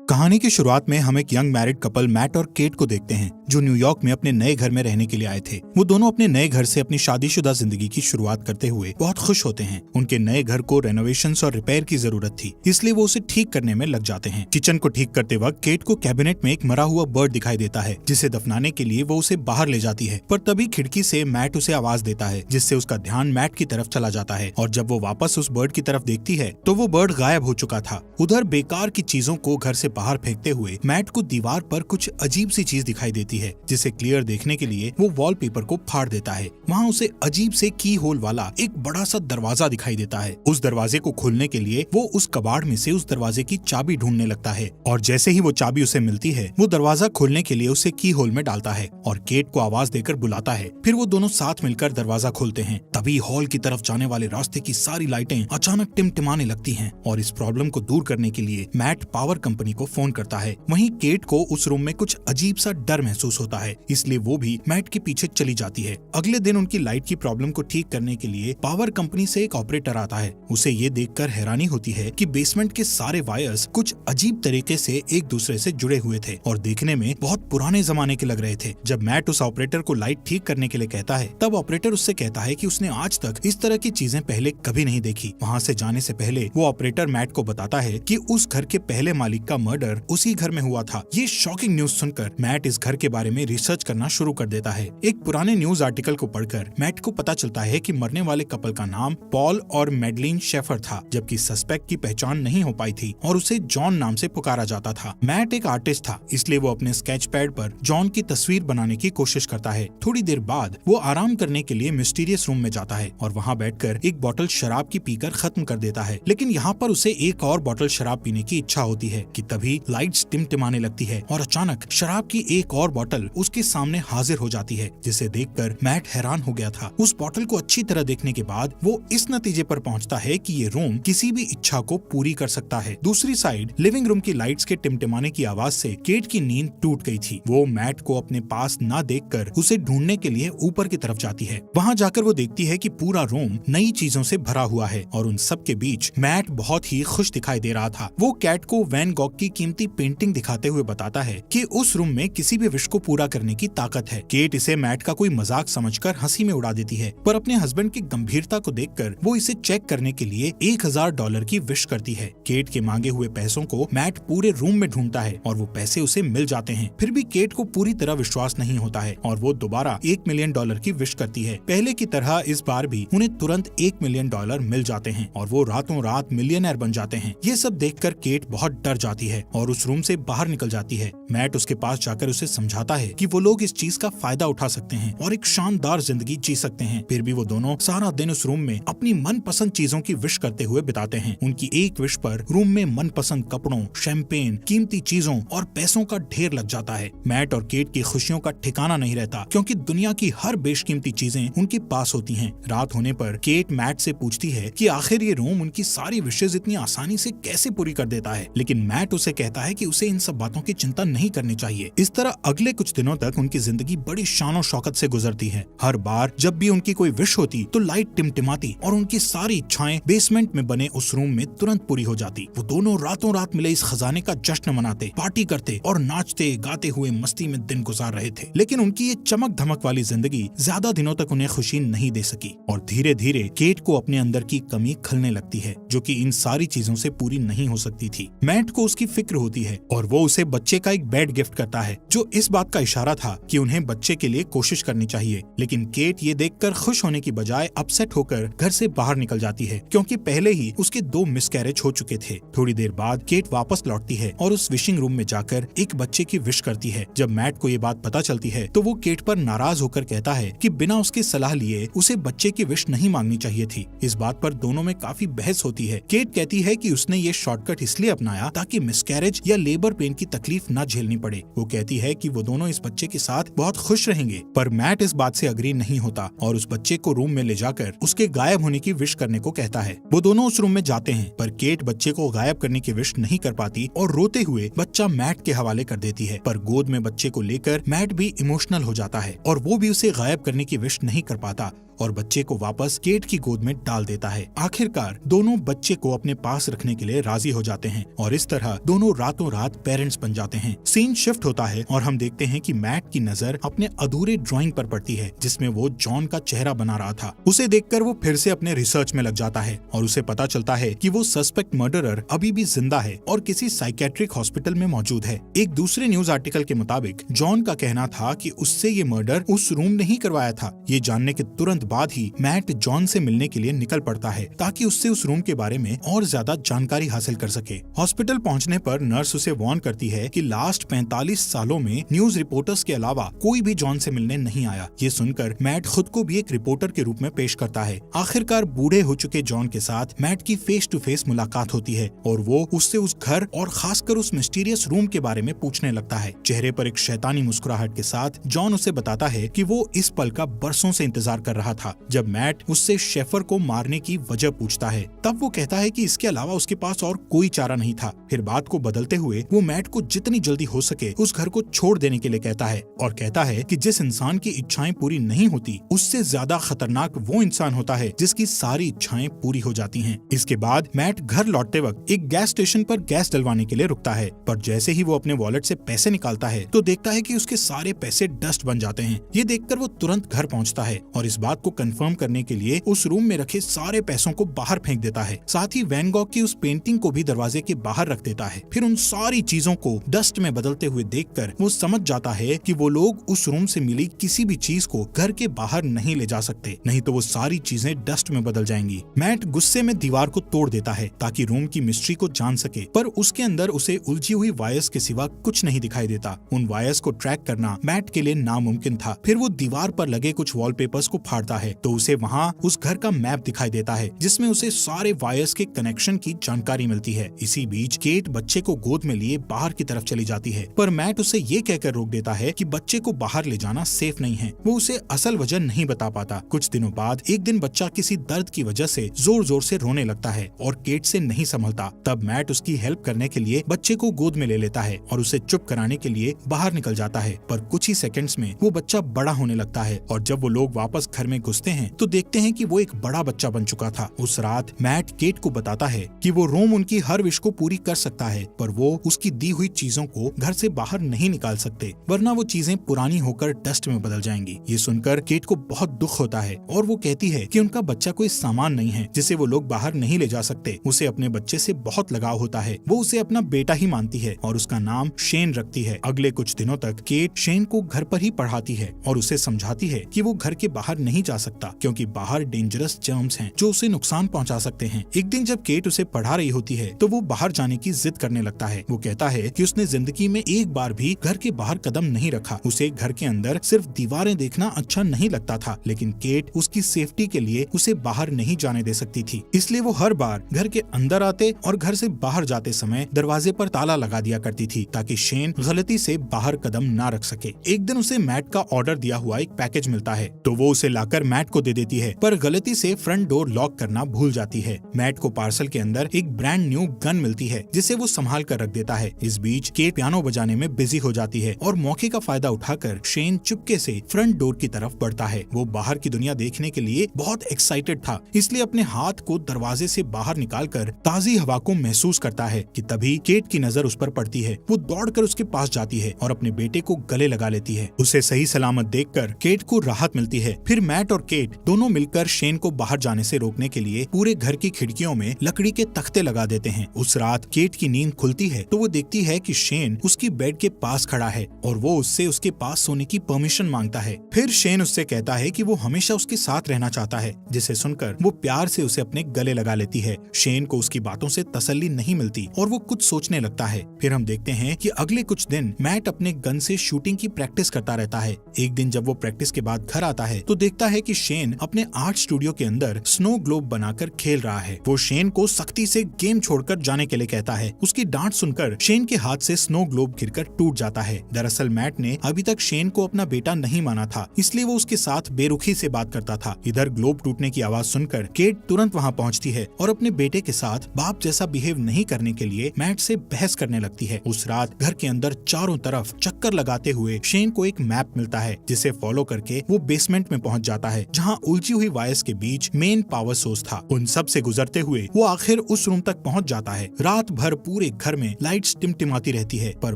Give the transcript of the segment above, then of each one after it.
कहानी की शुरुआत में हम एक यंग मैरिड कपल मैट और केट को देखते हैं जो न्यूयॉर्क में अपने नए घर में रहने के लिए आए थे। वो दोनों अपने नए घर से अपनी शादीशुदा जिंदगी की शुरुआत करते हुए बहुत खुश होते हैं। उनके नए घर को रेनोवेशंस और रिपेयर की जरूरत थी, इसलिए वो उसे ठीक करने में लग जाते हैं। किचन को ठीक करते वक्त केट को कैबिनेट में एक मरा हुआ बर्ड दिखाई देता है, जिसे दफनाने के लिए वो उसे बाहर ले जाती है। पर तभी खिड़की से मैट उसे आवाज देता है, जिससे उसका ध्यान मैट की तरफ चला जाता है। और जब वो वापस उस बर्ड की तरफ देखती है तो वो बर्ड गायब हो चुका था। उधर बेकार की चीजों को घर से बाहर फेंकते हुए मैट को दीवार पर कुछ अजीब सी चीज दिखाई देती है, जिसे क्लियर देखने के लिए वो वॉलपेपर को फाड़ देता है। वहाँ उसे अजीब से की होल वाला एक बड़ा सा दरवाजा दिखाई देता है। उस दरवाजे को खोलने के लिए वो उस कबाड़ में से उस दरवाजे की चाबी ढूंढने लगता है, और जैसे ही वो चाबी उसे मिलती है वो दरवाजा खोलने के लिए उसे की होल में डालता है और केट को आवाज देकर बुलाता है। फिर वो दोनों साथ मिलकर दरवाजा खोलते हैं। तभी हॉल की तरफ जाने वाले रास्ते की सारी लाइटें अचानक टिमटिमाने लगती हैं, और इस प्रॉब्लम को दूर करने के लिए मैट पावर कंपनी को फोन करता है। वहीं केट को उस रूम में कुछ अजीब सा डर महसूस होता है, इसलिए वो भी मैट के पीछे चली जाती है। अगले दिन उनकी लाइट की प्रॉब्लम को ठीक करने के लिए पावर कंपनी से एक ऑपरेटर आता है। उसे ये देखकर हैरानी होती है कि बेसमेंट के सारे वायर्स कुछ अजीब तरीके से एक दूसरे से जुड़े हुए थे और देखने में बहुत पुराने जमाने के लग रहे थे। जब मैट उस ऑपरेटर को लाइट ठीक करने के लिए कहता है, तब ऑपरेटर उससे कहता है कि उसने आज तक इस तरह की चीजें पहले कभी नहीं देखी। वहाँ से जाने से पहले वो ऑपरेटर मैट को बताता है कि उस घर के पहले मालिक का मर्डर उसी घर में हुआ था। ये शॉकिंग न्यूज सुनकर मैट इस घर के बारे में रिसर्च करना शुरू कर देता है। एक पुराने न्यूज आर्टिकल को पढ़कर मैट को पता चलता है कि मरने वाले कपल का नाम पॉल और मैडलिन शेफर था, जबकि सस्पेक्ट की पहचान नहीं हो पाई थी और उसे जॉन नाम से पुकारा जाता था। मैट एक आर्टिस्ट था, इसलिए वो अपने स्केच पैड पर जॉन की तस्वीर बनाने की कोशिश करता है। थोड़ी देर बाद वो आराम करने के लिए मिस्टीरियस रूम में जाता है और वहाँ बैठकर एक बोतल शराब की पीकर खत्म कर देता है। लेकिन यहाँ पर उसे एक और बोतल शराब पीने की इच्छा होती है कि तभी लाइट्स टिमटिमाने लगती है और अचानक शराब की एक और बोतल उसके सामने हाजिर हो जाती है, जिसे देखकर मैट हैरान हो गया था। उस बोतल को अच्छी तरह देखने के बाद वो इस नतीजे पर पहुंचता है कि ये रूम किसी भी इच्छा को पूरी कर सकता है। दूसरी साइड लिविंग रूम की लाइट्स के टिमटिमाने की आवाज से केट की नींद टूट गई थी। वो मैट को अपने पास न देखकर उसे ढूंढने के लिए ऊपर की तरफ जाती है। वहाँ जाकर वो देखती है कि पूरा रूम नई चीजों से भरा हुआ है और उन सब के बीच मैट बहुत ही खुश दिखाई दे रहा था। वो कैट को वैन गॉग की कीमती पेंटिंग दिखाते हुए बताता है कि उस रूम में किसी भी विश को पूरा करने की ताकत है। केट इसे मैट का कोई मजाक समझकर हंसी में उड़ा देती है, पर अपने हस्बैंड की गंभीरता को देखकर वो इसे चेक करने के लिए $1000 की विश करती है। केट के मांगे हुए पैसों को मैट पूरे रूम में ढूंढता है और वो पैसे उसे मिल जाते हैं। फिर भी केट को पूरी तरह विश्वास नहीं होता है और वो दोबारा $1 मिलियन की विश करती है। पहले की तरह इस बार भी उन्हें तुरंत $1 मिलियन मिल जाते हैं और वो रातों रात मिलियनर बन जाते हैं। ये सब देखकर केट बहुत डर जाती है और उस रूम से बाहर निकल जाती है। मैट उसके पास जाकर उसे समझाता है कि वो लोग इस चीज का फायदा उठा सकते हैं और एक शानदार जिंदगी जी सकते हैं। फिर भी वो दोनों सारा दिन उस रूम में अपनी मनपसंद चीजों की विश करते हुए बिताते हैं। उनकी एक विश पर रूम में मनपसंद कपड़ों, शैंपेन, कीमती चीजों और पैसों का ढेर लग जाता है। मैट और केट की खुशियों का ठिकाना नहीं रहता, क्योंकि दुनिया की हर बेशकीमती चीजें उनके पास होती हैं। रात होने पर केट मैट से पूछती है कि आखिर ये रूम उनकी सारी विशेष इतनी आसानी से कैसे पूरी कर देता है, लेकिन मैट उसे कहता है कि उसे इन सब बातों की चिंता नहीं करनी चाहिए। इस तरह अगले कुछ दिनों तक उनकी जिंदगी बड़ी शान शौकत से गुजरती है। हर बार जब भी उनकी कोई विश होती तो लाइट टिमटिमाती और उनकी सारी इच्छाएं बेसमेंट में बने उस रूम में तुरंत पूरी हो जाती। वो दोनों रातों रात मिले इस खजाने का जश्न मनाते, पार्टी करते और नाचते गाते हुए मस्ती में दिन गुजार रहे थे। लेकिन उनकी ये चमक धमक वाली जिंदगी ज्यादा दिनों तक उन्हें खुशी नहीं दे सकी और धीरे धीरे केट को अपने अंदर की कमी खलने लगती है, जो कि इन सारी चीजों से पूरी नहीं हो सकती थी। मैट को उसकी फिक्र होती है और वो उसे बच्चे का एक बेड गिफ्ट करता है, जो इस बात का इशारा था कि उन्हें बच्चे के लिए कोशिश करनी चाहिए। लेकिन केट ये देखकर खुश होने की बजाय अपसेट होकर घर से बाहर निकल जाती है, क्योंकि पहले ही उसके 2 मिसकैरेज हो चुके थे। थोड़ी देर बाद केट वापस लौटती है और उस विशिंग रूम में जाकर एक बच्चे की विश करती है। जब मैट को ये बात पता चलती है तो वो केट पर नाराज होकर कहता है कि बिना उसकी सलाह लिए उसे बच्चे की विश नहीं मांगनी चाहिए थी। इस बात पर दोनों में काफी बहस होती है। केट कहती है कि उसने ये शॉर्टकट इसलिए अपनाया ताकि मिसकैरेज या लेबर पेन की तकलीफ न झेलनी पड़े। वो कहती है कि वो दोनों इस बच्चे के साथ बहुत खुश रहेंगे, पर मैट इस बात से अग्री नहीं होता और उस बच्चे को रूम में ले जाकर उसके गायब होने की विश करने को कहता है। वो दोनों उस रूम में जाते हैं, पर केट बच्चे को गायब करने की विश नहीं कर पाती और रोते हुए बच्चा मैट के हवाले कर देती है। पर गोद में बच्चे को लेकर मैट भी इमोशनल हो जाता है और वो भी उसे गायब करने की विश नहीं कर पाता। और बच्चे को वापस केट की गोद में डाल देता है। आखिरकार दोनों बच्चे को अपने पास रखने के लिए राजी हो जाते हैं और इस तरह दोनों रातों रात पेरेंट्स बन जाते हैं। सीन शिफ्ट होता है और हम देखते हैं कि मैट की नजर अपने अधूरे ड्राइंग पर पड़ती है जिसमें वो जॉन का चेहरा बना रहा था। उसे देखकर वो फिर से अपने रिसर्च में लग जाता है और उसे पता चलता है कि वो सस्पेक्ट मर्डरर अभी भी जिंदा है और किसी साइकेट्रिक हॉस्पिटल में मौजूद है। एक दूसरे न्यूज आर्टिकल के मुताबिक जॉन का कहना था कि उससे ये मर्डर उस रूम ने ही करवाया था। ये जानने के तुरंत बाद ही मैट जॉन से मिलने के लिए निकल पड़ता है ताकि उससे उस रूम के बारे में और ज्यादा जानकारी हासिल कर सके। हॉस्पिटल पहुंचने पर नर्स उसे वार्न करती है कि लास्ट 45 सालों में न्यूज रिपोर्टर्स के अलावा कोई भी जॉन से मिलने नहीं आया। ये सुनकर मैट खुद को भी एक रिपोर्टर के रूप में पेश करता है। आखिरकार बूढ़े हो चुके जॉन के साथ मैट की फेस टू फेस मुलाकात होती है और वो उससे उस घर और खासकर उस मिस्टीरियस रूम के बारे में पूछने लगता है। चेहरे पर एक शैतानी मुस्कुराहट के साथ जॉन उसे बताता है कि वो इस पल का बरसों से इंतजार कर रहा था जब मैट उससे शेफर को मारने की वजह पूछता है। तब वो कहता है कि इसके अलावा उसके पास और कोई चारा नहीं था। फिर बात को बदलते हुए वो मैट को जितनी जल्दी हो सके उस घर को छोड़ देने के लिए कहता है और कहता है कि जिस इंसान की इच्छाएं पूरी नहीं होती उससे ज्यादा खतरनाक वो इंसान होता है जिसकी सारी इच्छाएं पूरी हो जाती हैं। इसके बाद मैट घर लौटते वक्त एक गैस स्टेशन पर गैस डलवाने के लिए रुकता है, पर जैसे ही वो अपने वॉलेट से पैसे निकालता है तो देखता है कि उसके सारे पैसे डस्ट बन जाते हैं। ये देखकर वो तुरंत घर पहुंचता है और इस बात को कंफर्म करने के लिए उस रूम में रखे सारे पैसों को बाहर फेंक देता है। साथ ही वैन गॉग की उस पेंटिंग को भी दरवाजे के बाहर रख देता है। फिर उन सारी चीजों को डस्ट में बदलते हुए देखकर वो समझ जाता है कि वो लोग उस रूम से मिली किसी भी चीज को घर के बाहर नहीं ले जा सकते, नहीं तो वो सारी चीजें डस्ट में बदल जाएंगी। मैट गुस्से में दीवार को तोड़ देता है ताकि रूम की मिस्ट्री को जान सके, पर उसके अंदर उसे उलझी हुई वायर्स के सिवा कुछ नहीं दिखाई देता। उन वायर्स को ट्रैक करना मैट के लिए नामुमकिन था। फिर वो दीवार पर लगे कुछ वॉलपेपर्स को फाड़ता है तो उसे वहाँ उस घर का मैप दिखाई देता है जिसमें उसे सारे वायर्स के कनेक्शन की जानकारी मिलती है। इसी बीच केट बच्चे को गोद में लिए बाहर की तरफ चली जाती है, पर मैट उसे ये कहकर रोक देता है कि बच्चे को बाहर ले जाना सेफ नहीं है। वो उसे असल वजह नहीं बता पाता। कुछ दिनों बाद एक दिन बच्चा किसी दर्द की वजह से जोर जोर से रोने लगता है और केट से नहीं संभलता। तब मैट उसकी हेल्प करने के लिए बच्चे को गोद में ले लेता है और उसे चुप कराने के लिए बाहर निकल जाता है, पर कुछ ही सेकंड्स में वो बच्चा बड़ा होने लगता है और जब वो लोग वापस घर में घुसते हैं तो देखते हैं कि वो एक बड़ा बच्चा बन चुका था। उस रात मैट केट को बताता है कि वो रोम उनकी हर विश को पूरी कर सकता है, पर वो उसकी दी हुई चीजों को घर से बाहर नहीं निकाल सकते, वरना वो चीजें पुरानी होकर डस्ट में बदल जाएंगी। ये सुनकर केट को बहुत दुख होता है और वो कहती है कि उनका बच्चा कोई सामान नहीं है जिसे वो लोग बाहर नहीं ले जा सकते। उसे अपने बच्चे से बहुत लगाव होता है। वो उसे अपना बेटा ही मानती है और उसका नाम शेन रखती है। अगले कुछ दिनों तक केट शेन को घर पर ही पढ़ाती है और उसे समझाती है कि वो घर के बाहर नहीं जा सकता क्योंकि बाहर डेंजरस जर्म्स हैं जो उसे नुकसान पहुंचा सकते हैं। एक दिन जब केट उसे पढ़ा रही होती है तो वो बाहर जाने की जिद करने लगता है। वो कहता है कि उसने जिंदगी में एक बार भी घर के बाहर कदम नहीं रखा। उसे घर के अंदर सिर्फ दीवारें देखना अच्छा नहीं लगता था, लेकिन केट उसकी सेफ्टी के लिए उसे बाहर नहीं जाने दे सकती थी। इसलिए वो हर बार घर के अंदर आते और घर से बाहर जाते समय दरवाजे पर ताला लगा दिया करती थी ताकि शेन गलती से बाहर कदम ना रख सके। एक दिन उसे मैट का ऑर्डर दिया हुआ एक पैकेज मिलता है तो वो उसे लाकर मैट को दे देती है, पर गलती से फ्रंट डोर लॉक करना भूल जाती है। मैट को पार्सल के अंदर एक ब्रांड न्यू गन मिलती है जिसे वो संभाल कर रख देता है। इस बीच केट पियानो बजाने में बिजी हो जाती है और मौके का फायदा उठाकर शेन चुपके से फ्रंट डोर की तरफ बढ़ता है। वो बाहर की दुनिया देखने के लिए बहुत एक्साइटेड था, इसलिए अपने हाथ को दरवाजे से बाहर निकालकर ताजी हवा को महसूस करता है कि तभी केट की नजर उस पर पड़ती है। वो दौड़कर उसके पास जाती है और अपने बेटे को गले लगा लेती है। उसे सही सलामत देखकर केट को राहत मिलती है। फिर मैट और केट दोनों मिलकर शेन को बाहर जाने से रोकने के लिए पूरे घर की खिड़कियों में लकड़ी के तख्ते लगा देते हैं। उस रात केट की नींद खुलती है तो वो देखती है कि शेन उसकी बेड के पास खड़ा है और वो उससे उसके पास सोने की परमिशन मांगता है। फिर शेन उससे कहता है कि वो हमेशा उसके साथ रहना चाहता है, जिसे सुनकर वो प्यार से उसे अपने गले लगा लेती है। शेन को उसकी बातों से तसल्ली नहीं मिलती और वो कुछ सोचने लगता है। फिर हम देखते हैं कि अगले कुछ दिन मैट अपने गन से शूटिंग की प्रैक्टिस करता रहता है। एक दिन जब वो प्रैक्टिस के बाद घर आता है तो देखता है कि शेन अपने आर्ट स्टूडियो के अंदर स्नो ग्लोब बनाकर खेल रहा है। वो शेन को सख्ती से गेम छोड़कर जाने के लिए कहता है। उसकी डांट सुनकर शेन के हाथ से स्नो ग्लोब गिरकर टूट जाता है। दरअसल मैट ने अभी तक शेन को अपना बेटा नहीं माना था, इसलिए वो उसके साथ बेरुखी से बात करता था। इधर ग्लोब टूटने की आवाज सुनकर केट तुरंत वहाँ पहुँचती है और अपने बेटे के साथ बाप जैसा बिहेव नहीं करने के लिए मैट से बहस करने लगती है। उस रात घर के अंदर चारों तरफ चक्कर लगाते हुए शेन को एक मैप मिलता है जिसे फॉलो करके वो बेसमेंट में पहुँच जाता जाता है जहाँ उलझी हुई वायर्स के बीच मेन पावर सोर्स था। उन सब से गुजरते हुए वो आखिर उस रूम तक पहुँच जाता है। रात भर पूरे घर में लाइट्स टिमटिमाती रहती है, पर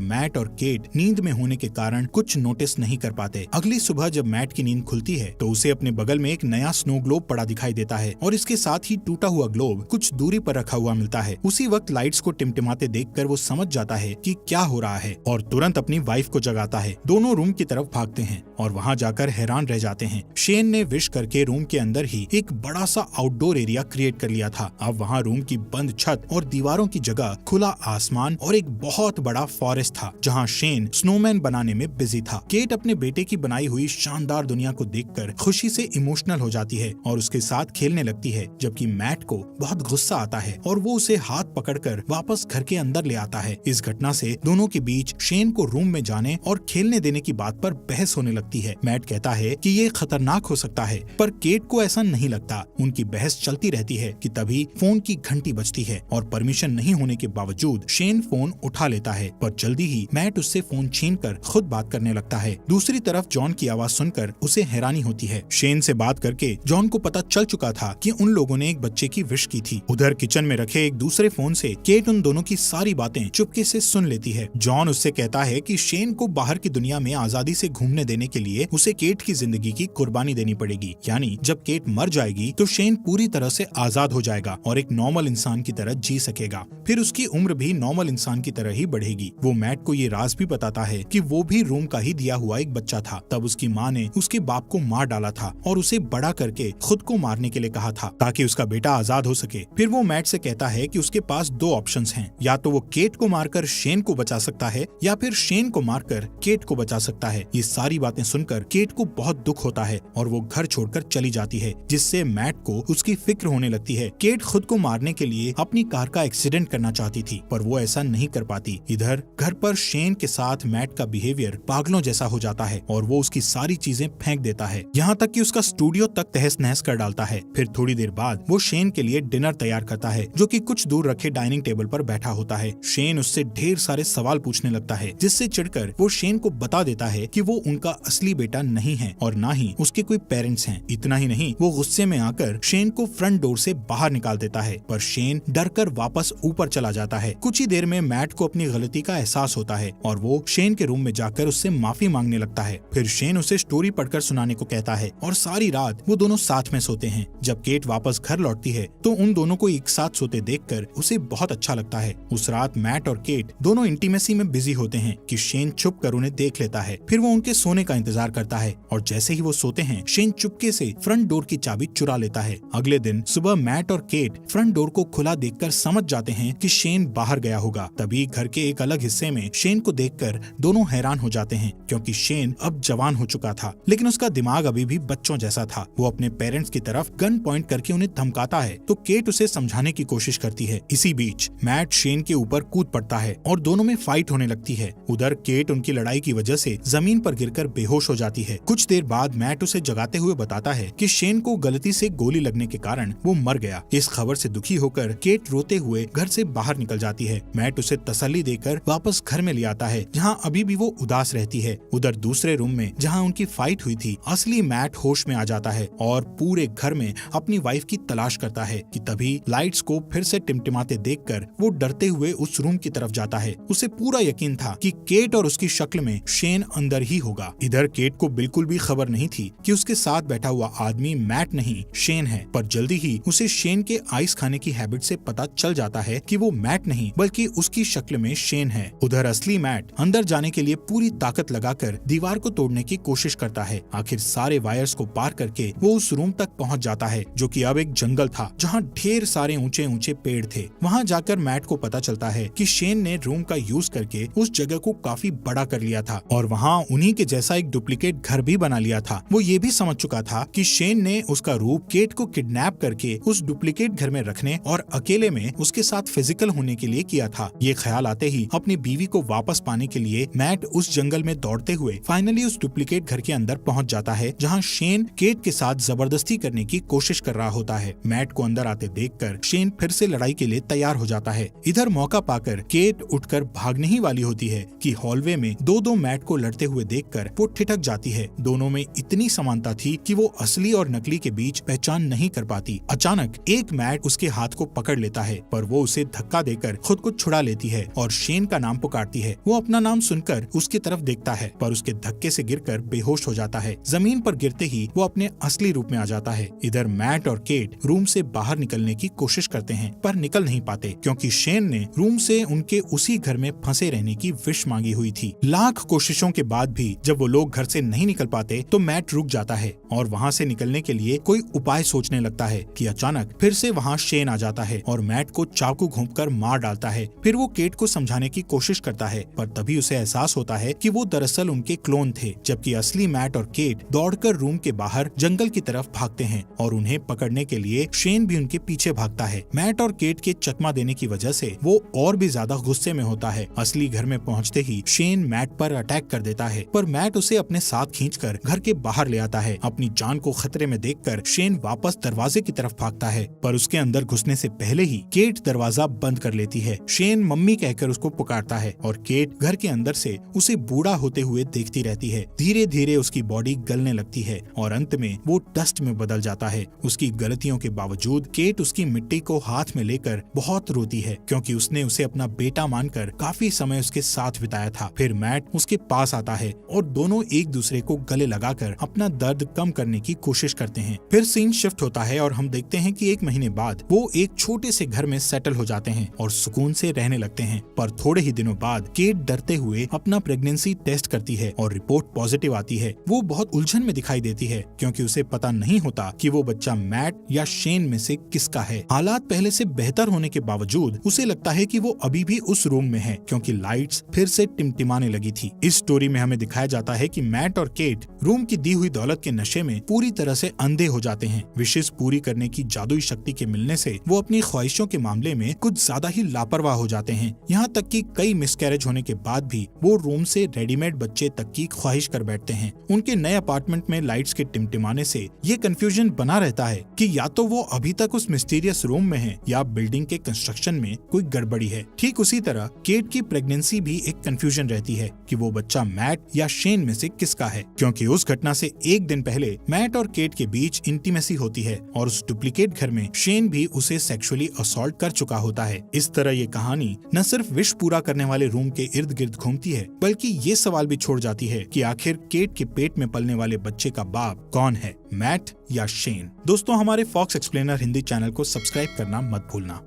मैट और केट नींद में होने के कारण कुछ नोटिस नहीं कर पाते। अगली सुबह जब मैट की नींद खुलती है तो उसे अपने बगल में एक नया स्नो ग्लोब पड़ा दिखाई देता है और इसके साथ ही टूटा हुआ ग्लोब कुछ दूरी पर रखा हुआ मिलता है। उसी वक्त लाइट्स को टिमटिमाते देखकर वो समझ जाता है कि क्या हो रहा है और तुरंत अपनी वाइफ को जगाता है। दोनों रूम की तरफ भागते हैं और वहाँ जाकर हैरान रह जाते हैं। शेन ने विश करके रूम के अंदर ही एक बड़ा सा आउटडोर एरिया क्रिएट कर लिया था। अब वहाँ रूम की बंद छत और दीवारों की जगह खुला आसमान और एक बहुत बड़ा फॉरेस्ट था जहाँ शेन स्नोमैन बनाने में बिजी था। केट अपने बेटे की बनाई हुई शानदार दुनिया को देखकर खुशी से इमोशनल हो जाती है और उसके साथ खेलने लगती है, जबकि मैट को बहुत गुस्सा आता है और वो उसे हाथ पकड़कर वापस घर के अंदर ले आता है। इस घटना से दोनों के बीच शेन को रूम में जाने और खेलने देने की बात पर बहस होने लगती है। मैट कहता है कि ये खतरनाक हो सकता है, पर केट को ऐसा नहीं लगता। उनकी बहस चलती रहती है कि तभी फोन की घंटी बजती है और परमिशन नहीं होने के बावजूद शेन फोन उठा लेता है, पर जल्दी ही मैट उससे फोन छीनकर खुद बात करने लगता है। दूसरी तरफ जॉन की आवाज सुनकर उसे हैरानी होती है। शेन से बात करके जॉन को पता चल चुका था कि उन लोगों ने एक बच्चे की विश की थी। उधर किचन में रखे एक दूसरे फोन से केट उन दोनों की सारी बातें चुपके से सुन लेती है। जॉन उससे कहता है कि शेन को बाहर की दुनिया में आजादी से घूमने देने के लिए उसे केट की जिंदगी की कुर्बानी देनी पड़ेगी, यानी जब केट मर जाएगी तो शेन पूरी तरह से आजाद हो जाएगा और एक नॉर्मल इंसान की तरह जी सकेगा। फिर उसकी उम्र भी नॉर्मल इंसान की तरह ही बढ़ेगी। वो मैट को ये राज भी बताता है कि वो भी रूम का ही दिया हुआ एक बच्चा था। तब उसकी माँ ने उसके बाप को मार डाला था और उसे बड़ा करके खुद को मारने के लिए कहा था ताकि उसका बेटा आजाद हो सके। फिर वो मैट से कहता है कि उसके पास दो ऑप्शंस हैं, या तो वो केट को मारकर शेन को बचा सकता है या फिर शेन को मारकर केट को बचा सकता है। ये सारी बातें सुनकर केट को बहुत दुख होता है और वो घर छोड़कर चली जाती है, जिससे मैट को उसकी फिक्र होने लगती है। केट खुद को मारने के लिए अपनी कार का एक्सीडेंट करना चाहती थी, पर वो ऐसा नहीं कर पाती। इधर घर पर शेन के साथ मैट का बिहेवियर पागलों जैसा हो जाता है और वो उसकी सारी चीजें फेंक देता है, यहाँ तक कि उसका स्टूडियो तक तहस नहस कर डालता है। फिर थोड़ी देर बाद वो शेन के लिए डिनर तैयार करता है, जो कि कुछ दूर रखे डाइनिंग टेबल पर बैठा होता है। शेन उससे ढेर सारे सवाल पूछने लगता है, जिससे चिढ़कर वो शेन को बता देता है कि वो उनका असली बेटा नहीं है और ना ही उसके कोई पेरेंट्स हैं। इतना ही नहीं, वो गुस्से में आकर शेन को फ्रंट डोर से बाहर निकाल देता है, पर शेन डरकर वापस ऊपर चला जाता है। कुछ ही देर में मैट को अपनी गलती का एहसास होता है और वो शेन के रूम में जाकर उससे माफी मांगने लगता है। फिर शेन उसे स्टोरी पढ़कर सुनाने को कहता है और सारी रात वो दोनों साथ में सोते हैं। जब केट वापस घर लौटती है तो उन दोनों को एक साथ सोते देखकर उसे बहुत अच्छा लगता है। उस रात मैट और केट दोनों इंटीमेसी में बिजी होते हैं कि शेन छुप कर उन्हें देख लेता है। फिर वो उनके सोने का इंतजार करता है और जैसे ही वो सोते हैं, शेन चुपके से फ्रंट डोर की चाबी चुरा लेता है। अगले दिन सुबह मैट और केट फ्रंट डोर को खुला देखकर समझ जाते हैं कि शेन बाहर गया होगा। तभी घर के एक अलग हिस्से में शेन को देखकर दोनों हैरान हो जाते हैं, क्योंकि शेन अब जवान हो चुका था, लेकिन उसका दिमाग अभी भी बच्चों जैसा था। वो अपने पेरेंट्स की तरफ गन पॉइंट करके उन्हें धमकाता है तो केट उसे समझाने की कोशिश करती है। इसी बीच मैट शेन के ऊपर कूद पड़ता है और दोनों में फाइट होने लगती है। उधर केट उनकी लड़ाई की वजह से जमीन पर गिरकर बेहोश हो जाती है। कुछ देर बाद मैट उसे जगाते हुए बताता है कि शेन को गलती से गोली लगने के कारण वो मर गया। इस खबर से दुखी होकर केट रोते हुए घर से बाहर निकल जाती है। मैट उसे तसल्ली देकर वापस घर में ले आता है, जहाँ अभी भी वो उदास रहती है। उधर दूसरे रूम में जहाँ उनकी फाइट हुई थी, असली मैट होश में आ जाता है और पूरे घर में अपनी वाइफ की तलाश करता है कि तभी लाइट्स को फिर से टिमटिमाते देखकर वो डरते हुए उस रूम की तरफ जाता है। उसे पूरा यकीन था कि केट और उसकी शक्ल में शेन अंदर ही होगा। इधर केट को बिल्कुल भी खबर नहीं थी कि उसके साथ बैठा हुआ आदमी मैट नहीं शेन है, पर जल्दी ही उसे शेन के आइस खाने की हैबिट से पता चल जाता है कि वो मैट नहीं बल्कि उसकी शक्ल में शेन है। उधर असली मैट अंदर जाने के लिए पूरी ताकत लगाकर दीवार को तोड़ने की कोशिश करता है। आखिर सारे वायर्स को पार करके वो उस रूम तक पहुंच जाता है, जो कि अब एक जंगल था जहां ढेर सारे ऊंचे ऊंचे पेड़ थे। वहां जाकर मैट को पता चलता है कि शेन ने रूम का यूज करके उस जगह को काफी बड़ा कर लिया था और वहां उन्हीं के जैसा एक डुप्लीकेट घर भी बना लिया था। वो ये भी समझ चुका था कि शेन ने उसका रूप केट को किडनैप करके उस डुप्लीकेट घर में रखने और अकेले में उसके साथ फिजिकल होने के लिए किया था। ये ख्याल आते ही अपनी बीवी को वापस पाने के लिए मैट उस जंगल में दौड़ते हुए फाइनली उस डुप्लीकेट घर के अंदर पहुंच जाता है, जहां शेन केट के साथ जबरदस्ती करने की कोशिश कर रहा होता है। मैट को अंदर आते देखकर शेन फिर से लड़ाई के लिए तैयार हो जाता है। इधर मौका पाकर केट उठकर भागने ही वाली होती है कि हॉलवे में दो मैट को लड़ते हुए देखकर वो ठिठक जाती है। दोनों में इतनी समानता थी कि वो असली और नकली के बीच पहचान नहीं कर पाती। अचानक एक मैट उसके हाथ को पकड़ लेता है, पर वो उसे धक्का देकर खुद को छुड़ा लेती है और शेन का नाम पुकारती है। वो अपना नाम सुनकर उसकी तरफ देखता है, पर उसके धक्के से गिरकर बेहोश हो जाता है। जमीन पर गिरते ही वो अपने असली रूप में आ जाता है। इधर मैट और केट रूम से बाहर निकलने की कोशिश करते हैं, पर निकल नहीं पाते क्योंकि शेन ने रूम से उनके उसी घर में फंसे रहने की विश मांगी हुई थी। लाख कोशिशों के बाद भी जब वो लोग घर से नहीं निकल पाते तो मैट रुक जाता है और वहाँ से निकलने के लिए कोई उपाय सोचने लगता है कि अचानक फिर से वहाँ शेन आ जाता है और मैट को चाकू घोंपकर मार डालता है। फिर वो केट को समझाने की कोशिश करता है, पर तभी उसे एहसास होता है कि वो दरअसल उनके क्लोन थे, जबकि असली मैट और केट दौड़कर रूम के बाहर जंगल की तरफ भागते हैं और उन्हें पकड़ने के लिए शेन भी उनके पीछे भागता है। मैट और केट के चकमा देने की वजह से वो और भी ज्यादा गुस्से में होता है। असली घर में पहुंचते ही शेन मैट पर अटैक कर देता है, पर मैट उसे अपने साथ खींचकर घर के बाहर ले आता है। अपनी जान को खतरे में देखकर शेन वापस दरवाजे की तरफ भागता है, पर उसके अंदर घुसने से पहले ही केट दरवाजा बंद कर लेती है। शेन मम्मी कहकर उसको पुकारता है और केट घर के अंदर से उसे बूढ़ा होते हुए देखती रहती है। धीरे धीरे उसकी बॉडी गलने लगती है और अंत में वो डस्ट में बदल जाता है। उसकी गलतियों के बावजूद केट उसकी मिट्टी को हाथ में लेकर बहुत रोती है, क्योंकि उसने उसे अपना बेटा मानकर काफी समय उसके साथ बिताया था। फिर मैट उसके पास आता है और दोनों एक दूसरे को गले लगाकर अपना दर्द कम करने की कोशिश करते हैं। फिर सीन शिफ्ट होता है और हम देखते हैं कि 1 महीने बाद वो एक छोटे से घर में सेटल हो जाते हैं और सुकून से रहने लगते हैं। पर थोड़े ही दिनों बाद केट डरते हुए अपना प्रेगनेंसी टेस्ट करती है और रिपोर्ट पॉजिटिव आती है। वो बहुत उलझन में दिखाई देती है, क्योंकि उसे पता नहीं होता कि वो बच्चा मैट या शेन में से किसका है। हालात पहले से बेहतर होने के बावजूद उसे लगता है कि वो अभी भी उस रूम में है, क्योंकि लाइट्स फिर से टिमटिमाने लगी थी। इस स्टोरी में हमें दिखाया जाता है कि मैट और केट रूम की दी हुई दौलत के नशे में पूरी तरह से अंधे हो जाते हैं। विशेष पूरी करने की जादुई शक्ति के मिलने से वो अपनी ख्वाहिशों के मामले में कुछ ज्यादा ही लापरवाह हो जाते हैं। यहाँ तक कि कई मिसकैरेज होने के बाद भी वो रूम से रेडीमेड बच्चे तक की ख्वाहिश कर बैठते हैं। उनके नए अपार्टमेंट में लाइट्स के टिमटिमाने से ये कंफ्यूजन बना रहता है कि या तो वो अभी तक उस मिस्टीरियस रूम में है या बिल्डिंग के कंस्ट्रक्शन में कोई गड़बड़ी है। ठीक उसी तरह केट की प्रेगनेंसी भी एक कंफ्यूजन रहती है कि वो बच्चा मैट या शेन में से किसका है, क्योंकि उस घटना से 1 दिन पहले मैट और केट के बीच इंटीमेसी होती है और उस डुप्लीकेट घर में शेन भी उसे सेक्सुअली असॉल्ट कर चुका होता है। इस तरह ये कहानी न सिर्फ विश पूरा करने वाले रूम के इर्द गिर्द घूमती है, बल्कि ये सवाल भी छोड़ जाती है कि आखिर केट के पेट में पलने वाले बच्चे का बाप कौन है, मैट या शेन। दोस्तों, हमारे फॉक्स एक्सप्लेनर हिंदी चैनल को सब्सक्राइब करना मत भूलना।